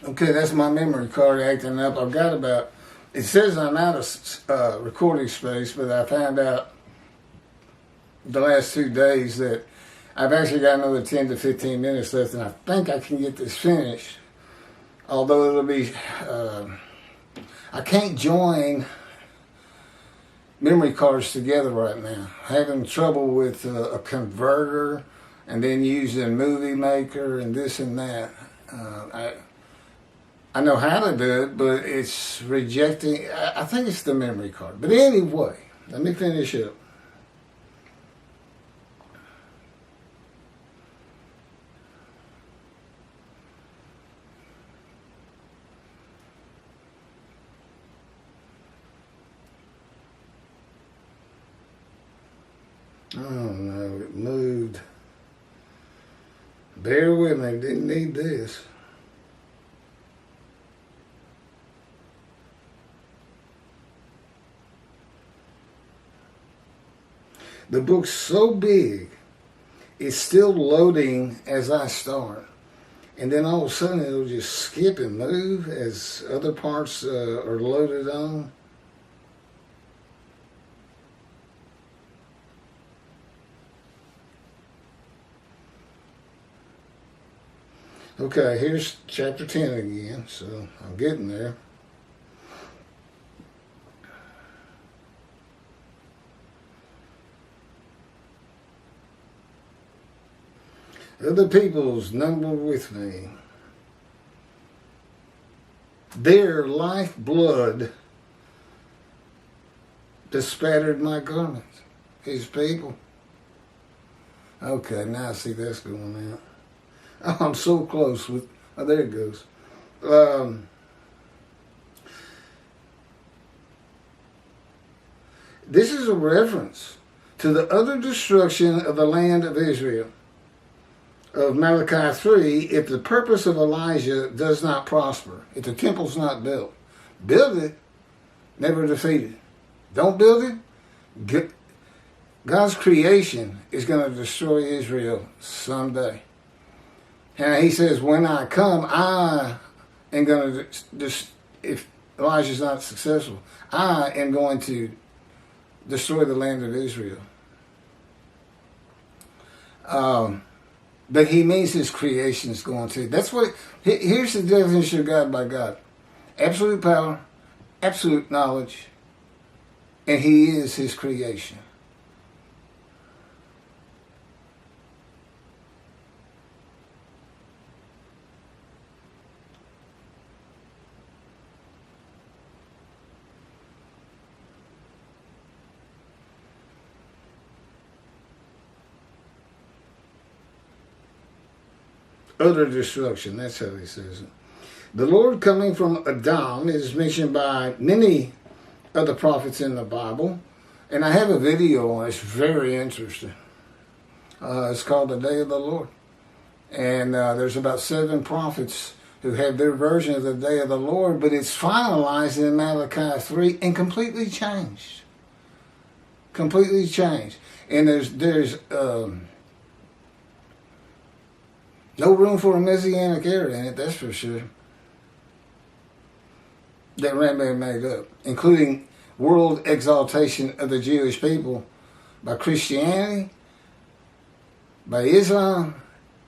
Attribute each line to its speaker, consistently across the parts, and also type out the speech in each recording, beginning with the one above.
Speaker 1: Okay, that's my memory card acting up. I've got about, it says I'm out of recording space, but I found out the last 2 days that I've actually got another 10 to 15 minutes left, and I think I can get this finished. Although it'll be, I can't join memory cards together right now. Having trouble with a converter and then using Movie Maker and this and that. I know how to do it, but it's rejecting. I think it's the memory card. But anyway, let me finish up. Oh no, it moved. Bear with me, didn't need this. The book's so big, it's still loading as I start. And then all of a sudden it'll just skip and move as other parts are loaded on. Okay, here's chapter 10 again, so I'm getting there. Other peoples number with me. Their lifeblood bespattered my garments. His people. Okay, now I see that's going out. Oh, I'm so close with, oh, there it goes. This is a reference to the utter destruction of the land of Israel, of Malachi 3, if the purpose of Elijah does not prosper, if the temple's not built. Build it, never defeat it. Don't build it, God's creation is going to destroy Israel someday. And he says, when I come, I am going to, if Elijah's not successful, I am going to destroy the land of Israel. But he means his creation is going to. That's what, here's the definition of God by God. Absolute power, absolute knowledge, and he is his creation. Utter destruction, that's how he says it. The Lord coming from Adam is mentioned by many of the prophets in the Bible. And I have a video on it. It's very interesting. It's called The Day of the Lord. And there's about 7 prophets who have their version of the Day of the Lord, but it's finalized in Malachi 3 and completely changed. Completely changed. And there's no room for a Messianic era in it, that's for sure. That man made up, including world exaltation of the Jewish people by Christianity, by Islam,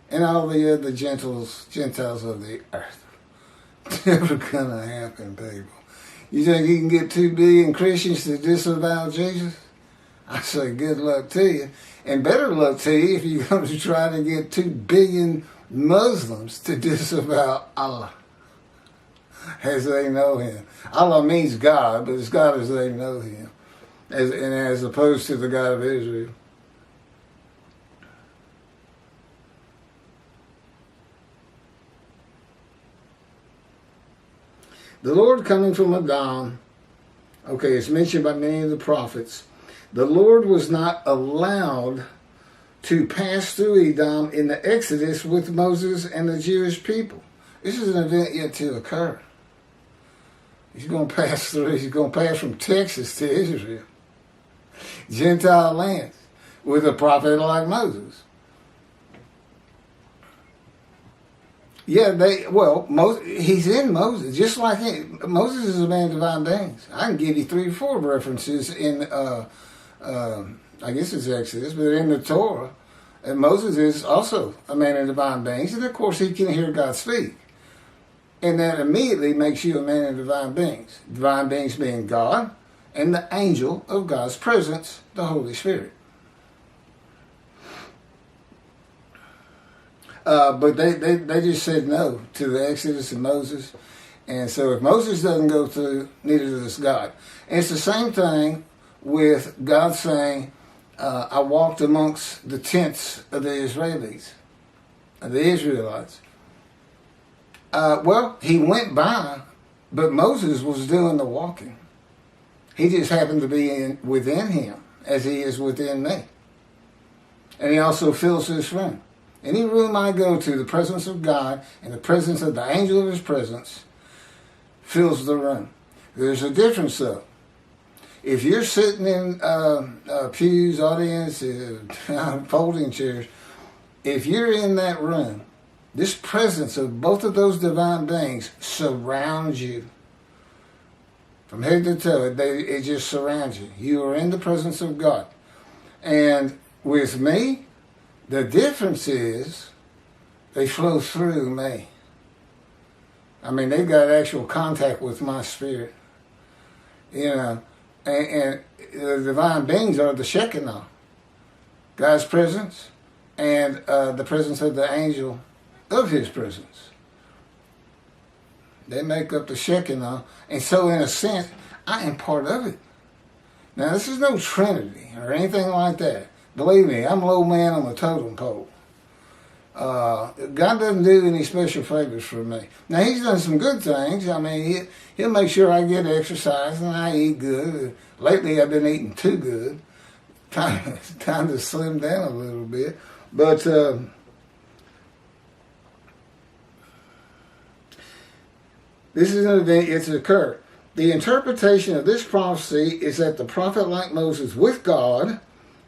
Speaker 1: and all the other Gentiles of the earth. Never gonna happen, people. You think you can get 2 billion Christians to disavow Jesus? I say good luck to you. And better luck to you if you're going to try to get 2 billion Muslims to disavow Allah as they know him. Allah means God, but it's God as they know him, as opposed to the God of Israel. The Lord coming from Adam, okay, it's mentioned by many of the prophets. The Lord was not allowed to pass through Edom in the Exodus with Moses and the Jewish people. This is an event yet to occur. He's going to pass through, he's going to pass from Texas to Israel, Gentile lands, with a prophet like Moses. Yeah, he's in Moses, just like him. Moses is a man of divine beings. I can give you 3 or 4 references in, I guess it's Exodus, but in the Torah. And Moses is also a man of divine beings, and of course he can hear God speak. And that immediately makes you a man of divine beings. Divine beings being God and the angel of God's presence, the Holy Spirit. But they just said no to the Exodus and Moses. And so if Moses doesn't go through, neither does God. And it's the same thing with God saying, I walked amongst the tents of the Israelites, of the Israelites. He went by, but Moses was doing the walking. He just happened to be within him, as he is within me. And he also fills this room. Any room I go to, the presence of God and the presence of the angel of his presence fills the room. There's a difference, though. If you're sitting in pews, audience, folding chairs, if you're in that room, this presence of both of those divine beings surrounds you. From head to toe, it just surrounds you. You are in the presence of God. And with me, the difference is they flow through me. I mean, they've got actual contact with my spirit. And the divine beings are the Shekinah, God's presence, and the presence of the angel of his presence. They make up the Shekinah, and so in a sense, I am part of it. Now, this is no Trinity or anything like that. Believe me, I'm a low man on the totem pole. God doesn't do any special favors for me. Now, he's done some good things. I mean, he'll make sure I get exercise and I eat good. Lately, I've been eating too good. Time to slim down a little bit. But this is an event, it's occurred. The interpretation of this prophecy is that the prophet like Moses with God,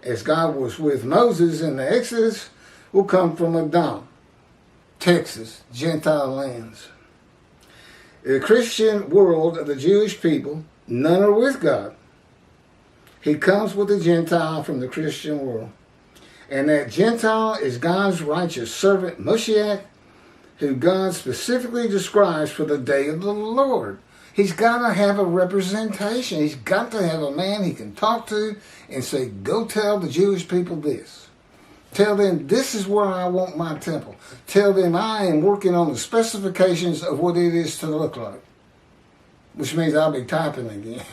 Speaker 1: as God was with Moses in the Exodus, will come from Edom, Texas, Gentile lands. The Christian world of the Jewish people, none are with God. He comes with a Gentile from the Christian world. And that Gentile is God's righteous servant, Moshiach, who God specifically describes for the day of the Lord. He's got to have a representation. He's got to have a man he can talk to and say, go tell the Jewish people this. Tell them this is where I want my temple. Tell them I am working on the specifications of what it is to look like. Which means I'll be typing again.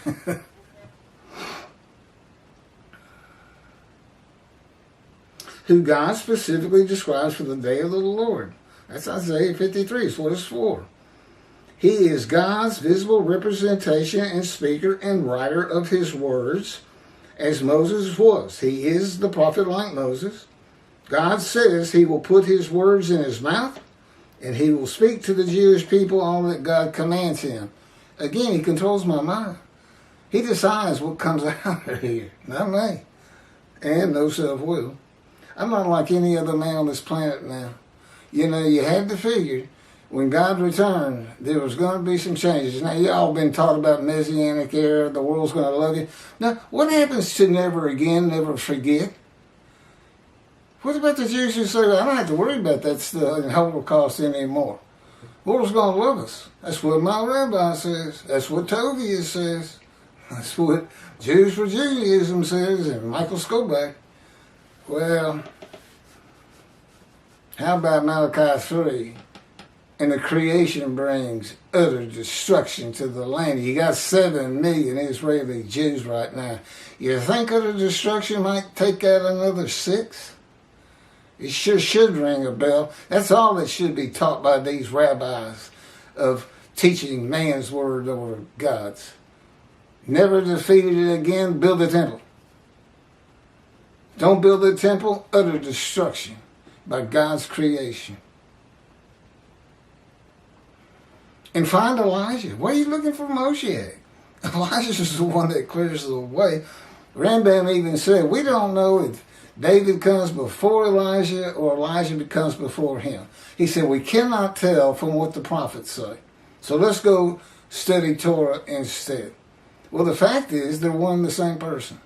Speaker 1: Who God specifically describes for the day of the Lord. That's Isaiah 53. It's what it's for. He is God's visible representation and speaker and writer of his words, as Moses was. He is the prophet like Moses. God says he will put his words in his mouth, and he will speak to the Jewish people all that God commands him. Again, he controls my mind. He decides what comes out of here, not me. And no self-will. I'm not like any other man on this planet now. You had to figure when God returned, there was going to be some changes. Now, y'all been taught about Messianic era, the world's going to love you. Now, what happens to never again, never forget? What about the Jews who say, I don't have to worry about that stuff in Holocaust anymore? The world's going to love us. That's what my rabbi says. That's what Tovia says. That's what Jews for Judaism says, and Michael Skoback. Well, how about Malachi 3? And the creation brings utter destruction to the land. You got 7 million Israeli Jews right now. You think utter destruction might take out another 6? It sure should ring a bell. That's all that should be taught by these rabbis of teaching man's word over God's. Never defeated it again, build a temple. Don't build a temple, utter destruction by God's creation. And find Elijah. Why are you looking for Moshe? Elijah is the one that clears the way. Rambam even said, we don't know if David comes before Elijah or Elijah becomes before him. He said, we cannot tell from what the prophets say. So let's go study Torah instead. Well, the fact is, they're one and the same person.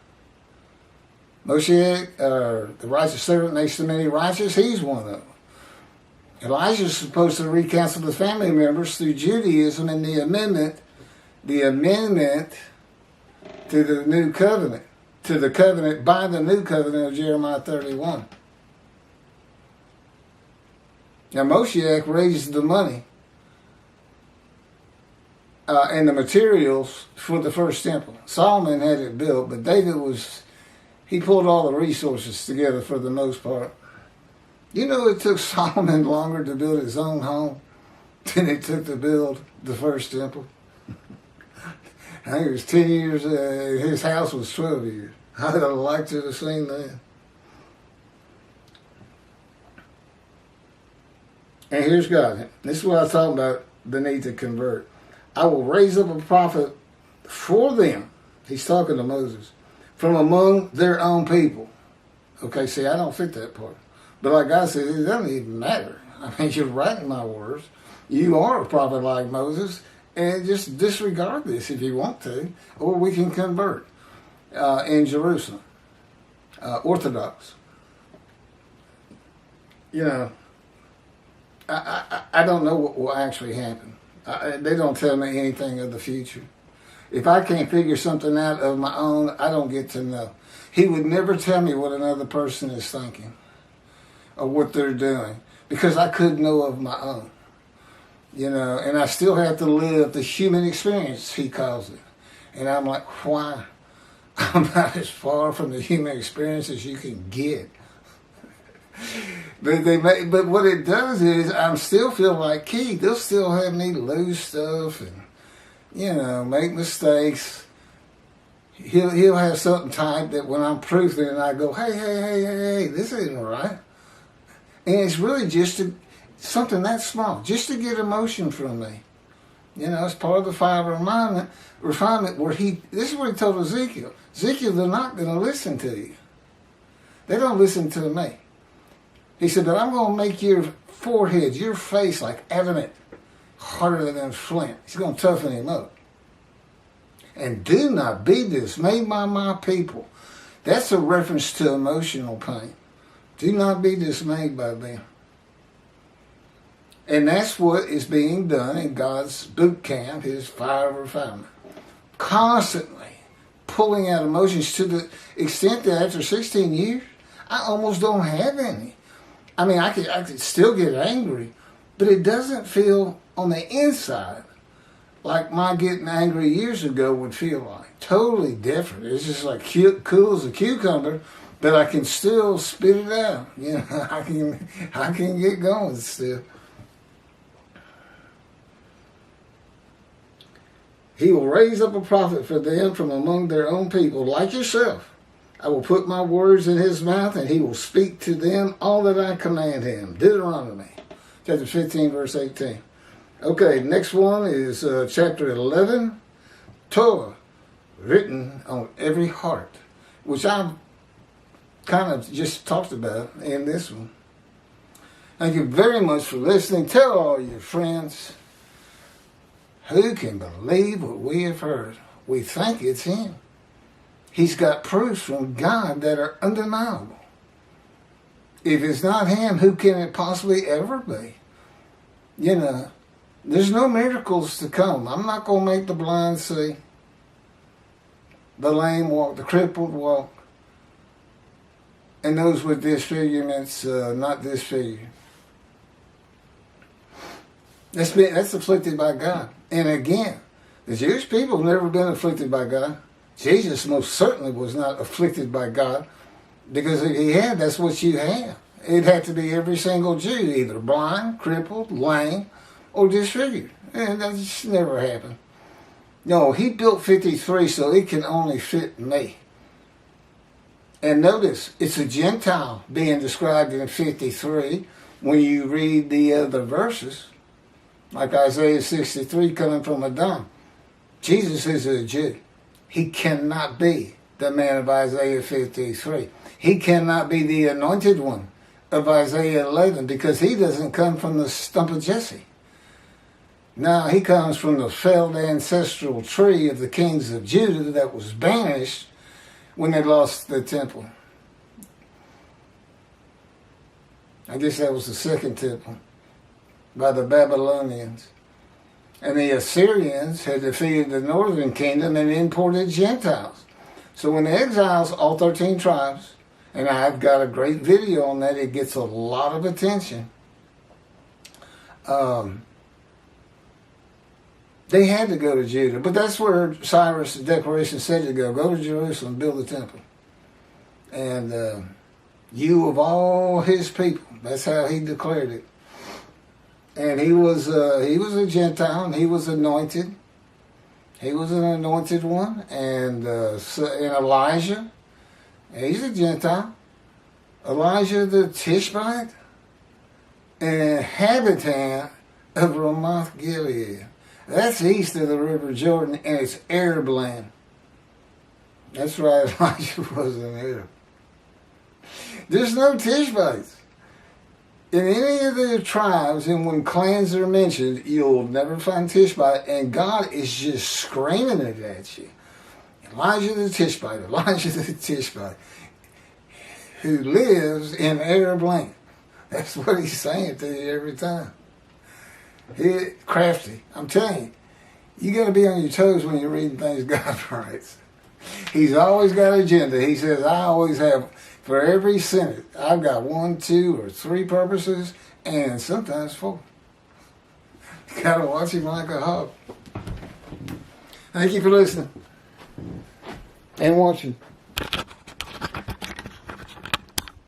Speaker 1: Moshe, the righteous servant next to many righteous, he's one of them. Elijah is supposed to recounsel the family members through Judaism and the amendment to the new covenant, to the covenant by the new covenant of Jeremiah 31. Now Moshiach raised the money and the materials for the first temple. Solomon had it built, but David he pulled all the resources together for the most part. You know, it took Solomon longer to build his own home than it took to build the first temple. I think it was 10 years, his house was 12 years. I'd have liked to have seen that. And here's God. This is what I was talking about, the need to convert. I will raise up a prophet for them. He's talking to Moses. From among their own people. Okay, see, I don't fit that part. But like God said, it doesn't even matter. I mean, you're writing my words. You are a prophet like Moses. And just disregard this if you want to. Or we can convert in Jerusalem. Orthodox. You know, I don't know what will actually happen. They don't tell me anything of the future. If I can't figure something out of my own, I don't get to know. He would never tell me what another person is thinking or what they're doing because I could know of my own. You know, and I still have to live the human experience, he calls it. And I'm like, why? I'm not as far from the human experience as you can get. But what it does is I still feel like Keith. They'll still have me lose stuff and, you know, make mistakes. He'll have something typed that when I'm proofing and I go, hey, this isn't right. And it's really just something that small, just to get emotion from me. You know, it's part of the fire of refinement where this is what he told Ezekiel. Ezekiel, they're not going to listen to you. They don't listen to me. He said, but I'm going to make your forehead, your face like adamant, harder than flint. He's going to toughen him up. And do not be dismayed by my people. That's a reference to emotional pain. Do not be dismayed by them. And that's what is being done in God's boot camp, his fire of refinement. Constantly pulling out emotions to the extent that after 16 years, I almost don't have any. I mean, I could still get angry, but it doesn't feel on the inside like my getting angry years ago would feel like. Totally different. It's just like cool as a cucumber, but I can still spit it out. You know, I can get going still. He will raise up a prophet for them from among their own people, like yourself. I will put my words in his mouth, and he will speak to them all that I command him. Deuteronomy, chapter 15, verse 18. Okay, next one is chapter 11, Torah, written on every heart, which I've kind of just talked about in this one. Thank you very much for listening. Tell all your friends. Who can believe what we have heard? We think it's him. He's got proofs from God that are undeniable. If it's not him, who can it possibly ever be? You know, there's no miracles to come. I'm not going to make the blind see, the lame walk, the crippled walk, and those with disfigurements not disfigured. That's afflicted by God. And again, the Jewish people have never been afflicted by God. Jesus most certainly was not afflicted by God, because if he had, that's what you have. It had to be every single Jew, either blind, crippled, lame, or disfigured. And that just never happened. No, he built 53, so it can only fit me. And notice, it's a Gentile being described in 53 when you read the other verses. Like Isaiah 63 coming from Adam. Jesus is a Jew. He cannot be the man of Isaiah 53. He cannot be the anointed one of Isaiah 11 because he doesn't come from the stump of Jesse. No, he comes from the felled ancestral tree of the kings of Judah that was banished when they lost the temple. I guess that was the second temple by the Babylonians. And the Assyrians had defeated the northern kingdom and imported Gentiles. So when the exiles, all 13 tribes, and I've got a great video on that, it gets a lot of attention. They had to go to Judah, but that's where Cyrus' declaration said to go. Go to Jerusalem, build the temple. And you of all his people, that's how he declared it. And he was a Gentile, and he was anointed. He was an anointed one. And Elijah, he's a Gentile. Elijah the Tishbite, an inhabitant of Ramoth Gilead. That's east of the River Jordan, and it's Arab land. That's right, Elijah was an Arab. There's no Tishbites in any of the tribes, and when clans are mentioned, you'll never find Tishbite, and God is just screaming it at you. Elijah the Tishbite, Elijah the Tishbite, who lives in Arab land. That's what he's saying to you every time. He crafty. I'm telling you, you got to be on your toes when you're reading things God writes. He's always got an agenda. He says, I always have, for every sentence, I've got 1, 2, or 3 purposes, and sometimes 4. You got to watch him like a hawk. Thank you for listening and watching.